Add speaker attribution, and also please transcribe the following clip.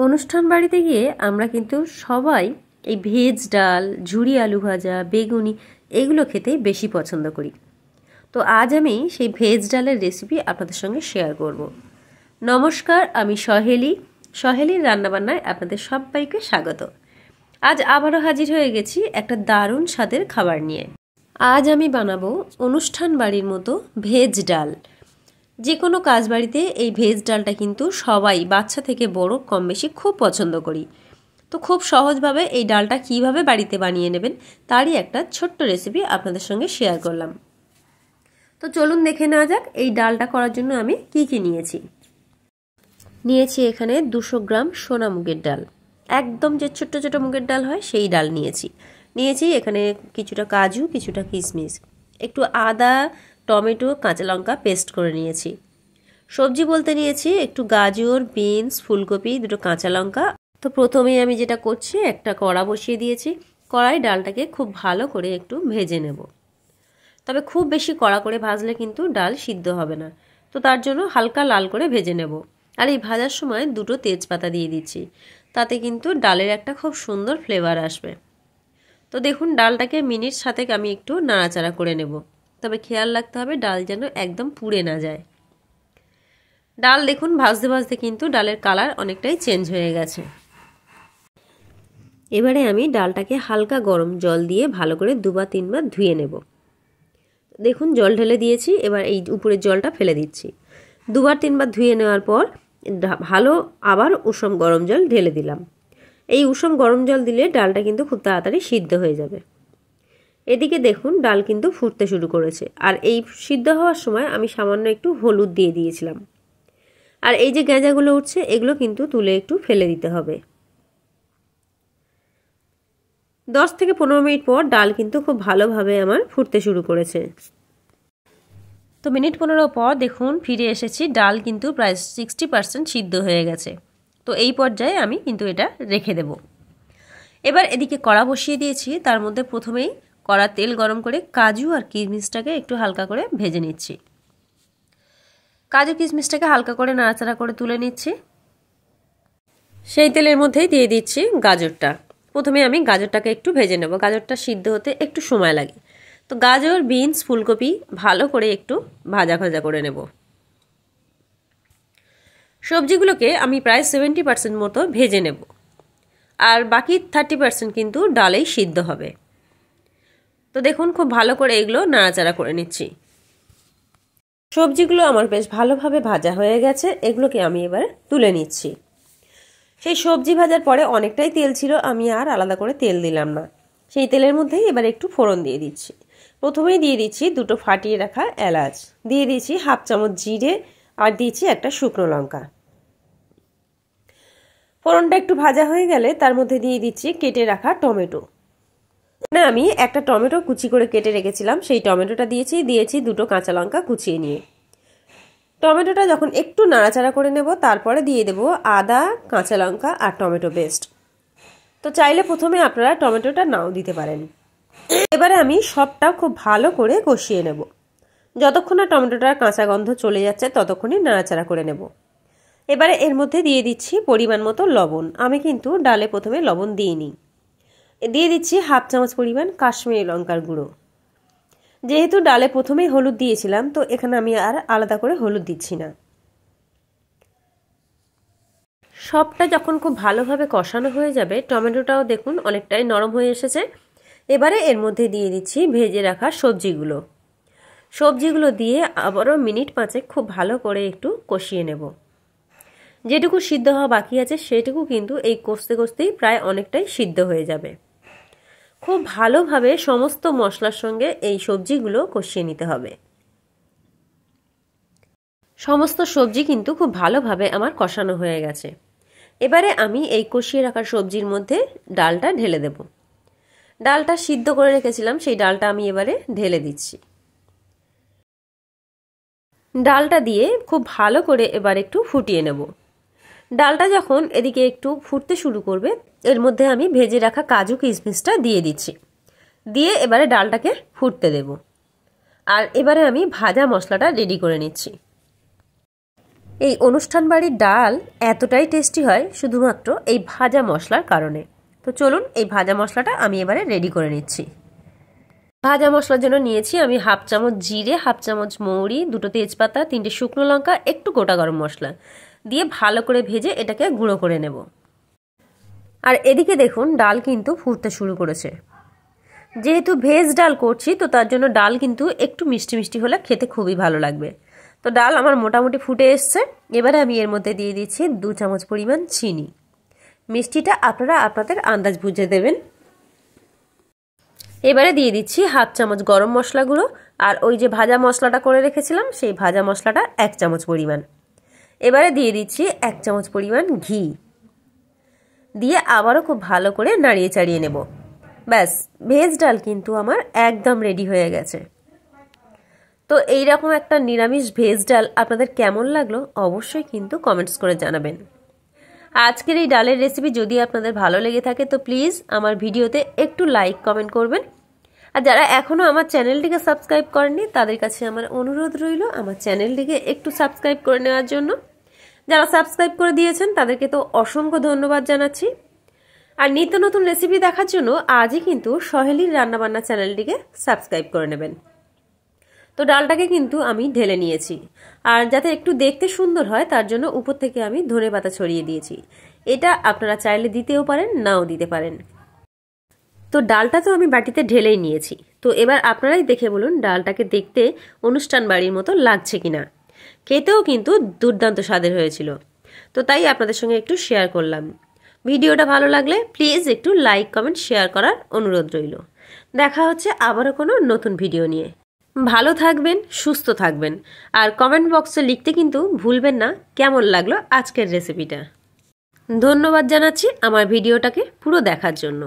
Speaker 1: অনুষ্ঠান বাড়িতে গিয়ে আমরা কিন্তু সবাই এই ভেজ ডাল, ঝুরি আলু ভাজা, বেগুনি এগুলো খেতেই বেশি পছন্দ করি। তো আজ আমি সেই ভেজ ডালের রেসিপি আপনাদের সঙ্গে শেয়ার করব। নমস্কার, আমি সহেলির রান্নাবান্নায় আপনাদের সবাইকে স্বাগত। আজ আবারও হাজির হয়ে গেছি একটা দারুণ স্বাদের খাবার নিয়ে। আজ আমি বানাবো অনুষ্ঠান বাড়ির মতো ভেজ ডাল। যে কোনো কাজ বাড়িতে এই ভেজ ডালটা কিন্তু সবাই, বাচ্চা থেকে বড়, কম বেশি খুব পছন্দ করি। তো খুব সহজভাবে এই ডালটা কিভাবে বাড়িতে বানিয়ে নেবেন তারই একটা ছোট্ট রেসিপি আপনাদের সঙ্গে শেয়ার করলাম। তো চলুন দেখে নেওয়া যাক এই ডালটা করার জন্য আমি কি নিয়েছি। নিয়েছি এখানে 200 গ্রাম সোনা মুগের ডাল, একদম যে ছোট্ট ছোট মুগের ডাল হয় সেই ডাল নিয়েছি এখানে কিছুটা কাজু, কিছুটা কিশমিশ, একটু আদা, টমেটো, কাঁচা লঙ্কা পেস্ট করে নিয়েছি। সবজি বলতে নিয়েছি একটু গাজর, বিনস, ফুলকপি, দুটো কাঁচা লঙ্কা। তো প্রথমেই আমি যেটা করছি, একটা কড়া বসিয়ে দিয়েছি। কড়াই ডালটাকে খুব ভালো করে একটু ভেজে নেব। তবে খুব বেশি কড়া করে ভাজলে কিন্তু ডাল সিদ্ধ হবে না, তো তার জন্য হালকা লাল করে ভেজে নেব। আর এই ভাজার সময় দুটো তেজপাতা দিয়ে দিচ্ছি, তাতে কিন্তু ডালের একটা খুব সুন্দর ফ্লেভার আসবে। তো দেখুন ডালটাকে মিনিট সাতেক আমি একটু নাড়াচাড়া করে নেব, তবে খেয়াল রাখতে হবে ডাল যেন একদম পুড়ে না যায়। ডাল দেখুন ভাজতে ভাজতে কিন্তু ডালের কালার অনেকটাই চেঞ্জ হয়ে গেছে। এবারে আমি ডালটাকে হালকা গরম জল দিয়ে ভালো করে 2 বা 3 বার ধুয়ে নেব। দেখুন জল ঢেলে দিয়েছি, এবার এই উপরের জলটা ফেলে দিচ্ছি। 2 বার 3 বার ধুয়ে নেওয়ার পর ভালো আবার উষম গরম জল ঢেলে দিলাম। এই উষম গরম জল দিলে ডালটা কিন্তু খুব তাড়াতাড়ি সিদ্ধ হয়ে যাবে। এদিকে দেখুন ডাল কিন্তু ফুটতে শুরু করেছে, আর এই সিদ্ধ হওয়ার সময় আমি সামান্য একটু হলুদ দিয়ে দিয়েছিলাম। আর এই যে গেঁজাগুলো উঠছে এগুলো কিন্তু তুলে একটু ফেলে দিতে হবে। 10 থেকে 15 মিনিট পর ডাল কিন্তু খুব ভালোভাবে আমার ফুটতে শুরু করেছে। তো মিনিট 15 পর দেখুন ফিরে এসেছি, ডাল কিন্তু প্রায় 60% সিদ্ধ হয়ে গেছে। তো এই পর্যায়ে আমি কিন্তু এটা রেখে দেব। এবার এদিকে কড়া বসিয়ে দিয়েছি, তার মধ্যে প্রথমেই কড়া তেল গরম করে কাজু আর কিশমিশটাকে একটু হালকা করে ভেজে নিচ্ছি। কাজু কিশমিশটাকে হালকা করে নাড়াচাড়া করে তুলে নিচ্ছি। সেই তেলের মধ্যেই দিয়ে দিচ্ছি গাজরটা। প্রথমে আমি গাজরটাকে একটু ভেজে নেব, গাজরটা সিদ্ধ হতে একটু সময় লাগে। তো গাজর, বিনস, ফুলকপি ভালো করে একটু ভাজা করে নেব। সবজিগুলোকে আমি প্রায় 70% মতো ভেজে নেব, আর বাকি 30% কিন্তু ডালেই সিদ্ধ হবে। তো দেখুন খুব ভালো করে এগুলো নাড়াচাড়া করে নিচ্ছি। সবজিগুলো আমার বেশ ভালোভাবে ভাজা হয়ে গেছে, এগুলোকে আমি এবার তুলে নিচ্ছি। সেই সবজি ভাজার পরে অনেকটাই তেল ছিল, আমি আর আলাদা করে তেল দিলাম না। সেই তেলের মধ্যেই এবার একটু ফোড়ন দিয়ে দিচ্ছি। প্রথমেই দিয়ে দিচ্ছি দুটো ফাটিয়ে রাখা এলাচ, দিয়ে দিচ্ছি 1/2 চামচ জিরে, আর দিচ্ছি একটা শুকনো লঙ্কা। ফোড়নটা একটু ভাজা হয়ে গেলে তার মধ্যে দিয়ে দিচ্ছি কেটে রাখা টমেটো। না, আমি একটা টমেটো কুচি করে কেটে রেখেছিলাম, সেই টমেটোটা দিয়েছি দুটো কাঁচা লঙ্কা কুচিয়ে নিয়ে। টমেটোটা যখন একটু নাড়াচাড়া করে নেব, তারপরে দিয়ে দেব আদা, কাঁচা লঙ্কা আর টমেটো পেস্ট। তো চাইলে প্রথমে আপনারা টমেটোটা নাও দিতে পারেন। এবারে আমি সবটা খুব ভালো করে কষিয়ে নেব। যতক্ষণ না টমেটোটার কাঁচা গন্ধ চলে যাচ্ছে ততক্ষণই নাড়াচাড়া করে নেব। এবারে এর মধ্যে দিয়ে দিচ্ছি পরিমাণ মতো লবণ। আমি কিন্তু ডালে প্রথমে লবণ দিইনি। দিয়ে দিচ্ছি 1/2 চামচ পরিমাণ কাশ্মীরি লঙ্কার গুঁড়ো। যেহেতু ডালে প্রথমেই হলুদ দিয়েছিলাম, তো এখানে আমি আর আলাদা করে হলুদ দিচ্ছি না। সবটা যখন খুব ভালোভাবে কষানো হয়ে যাবে, টমেটোটাও দেখুন অনেকটাই নরম হয়ে এসেছে। এবারে এর মধ্যে দিয়ে দিচ্ছি ভেজে রাখা সবজিগুলো দিয়ে আবারও মিনিট 5 খুব ভালো করে একটু কষিয়ে নেব। যেটুকু সিদ্ধ হওয়া বাকি আছে সেটুকু কিন্তু এই কষতে কষতেই প্রায় অনেকটাই সিদ্ধ হয়ে যাবে। খুব ভালোভাবে সমস্ত মশলার সঙ্গে এই সবজিগুলো কষিয়ে নিতে হবে। সমস্ত সবজি কিন্তু খুব ভালোভাবে আমার কষানো হয়ে গেছে। এবারে আমি এই কষিয়ে রাখা সবজির মধ্যে ডালটা ঢেলে দেব। ডালটা সিদ্ধ করে রেখেছিলাম, সেই ডালটা আমি এবারে ঢেলে দিচ্ছি। ডালটা দিয়ে খুব ভালো করে এবার একটু ফুটিয়ে নেব। ডালটা যখন এদিকে একটু ফুটতে শুরু করবে, এর মধ্যে আমি ভেজে রাখা কাজু কিশমিশটা দিয়ে দিচ্ছি। দিয়ে এবারে ডালটাকে ফুটতে দেব। আর এবারে আমি ভাজা মশলাটা রেডি করে নিচ্ছি। এই অনুষ্ঠান বাড়ির ডাল এতটাই টেস্টি হয় শুধুমাত্র এই ভাজা মশলার কারণে। তো চলুন এই ভাজা মশলাটা আমি এবারে রেডি করে নিচ্ছি। ভাজা মশলার জন্য নিয়েছি আমি 1/2 চামচ জিরে, 1/2 চামচ মৌরি, 2টো তেজপাতা, 3টে শুকনো লঙ্কা, একটু গোটা গরম মশলা দিয়ে ভালো করে ভেজে এটাকে গুঁড়ো করে নেব। আর এদিকে দেখুন ডাল কিন্তু ফুটতে শুরু করেছে। যেহেতু ভেজ ডাল করছি তো তার জন্য ডাল কিন্তু একটু মিষ্টি মিষ্টি হলে খেতে খুবই ভালো লাগবে। তো ডাল আমার মোটামুটি ফুটে এসছে। এবারে আমি এর মধ্যে দিয়ে দিচ্ছি 2 চামচ পরিমাণ চিনি। মিষ্টিটা আপনারা আপনাদের আন্দাজ বুঝে দেবেন। এবারে দিয়ে দিচ্ছি 1/2 চামচ গরম মশলা গুঁড়ো আর ওই যে ভাজা মশলাটা করে রেখেছিলাম সেই ভাজা মশলাটা 1 চামচ পরিমাণ। এবারে দিয়ে দিচ্ছি 1 চামচ পরিমাণ ঘি দিয়ে আবারও খুব ভালো করে নাড়িয়ে চাড়িয়ে নেব। ব্যাস, ভেজ ডাল কিন্তু আমার একদম রেডি হয়ে গেছে। তো এইরকম একটা নিরামিষ ভেজ ডাল আপনাদের কেমন লাগলো অবশ্যই কিন্তু কমেন্টস করে জানাবেন। আজকের এই ডালের রেসিপি যদি আপনাদের ভালো লেগে থাকে তো প্লিজ আমার ভিডিওতে একটু লাইক কমেন্ট করবেন। আর যারা এখনও আমার চ্যানেলটিকে সাবস্ক্রাইব করেননি তাদের কাছে আমার অনুরোধ রইল আমার চ্যানেলটিকে একটু সাবস্ক্রাইব করে নেওয়ার জন্য। যারা সাবস্ক্রাইব করে দিয়েছেন তাদেরকে তো অসংখ্য ধন্যবাদ জানাচ্ছি। আর নিত্য নতুন রেসিপি দেখার জন্য আজই কিন্তু সহেলির রান্নাবান্না চ্যানেলটিকে সাবস্ক্রাইব করে নেবেন। তো ডালটাকে কিন্তু আমি ঢেলে নিয়েছি আর যাতে একটু দেখতে সুন্দর হয় তার জন্য উপর থেকে আমি ধনেপাতা ছড়িয়ে দিয়েছি। এটা আপনারা চাইলে দিতেও পারেন, নাও দিতে পারেন। তো ডালটা তো আমি বাটিতে ঢেলেই নিয়েছি। তো এবার আপনারাই দেখে বলুন ডালটাকে দেখতে অনুষ্ঠান বাড়ির মতো লাগছে কিনা। খেতেও কিন্তু দুর্দান্ত স্বাদের হয়েছিল। তো তাই আপনাদের সঙ্গে একটু শেয়ার করলাম। ভিডিওটা ভালো লাগলে প্লিজ একটু লাইক কমেন্ট শেয়ার করার অনুরোধ রইল। দেখা হচ্ছে আবারও কোনো নতুন ভিডিও নিয়ে। ভালো থাকবেন, সুস্থ থাকবেন আর কমেন্ট বক্সে লিখতে কিন্তু ভুলবেন না কেমন লাগলো আজকের রেসিপিটা। ধন্যবাদ জানাচ্ছি আমার ভিডিওটাকে পুরো দেখার জন্য।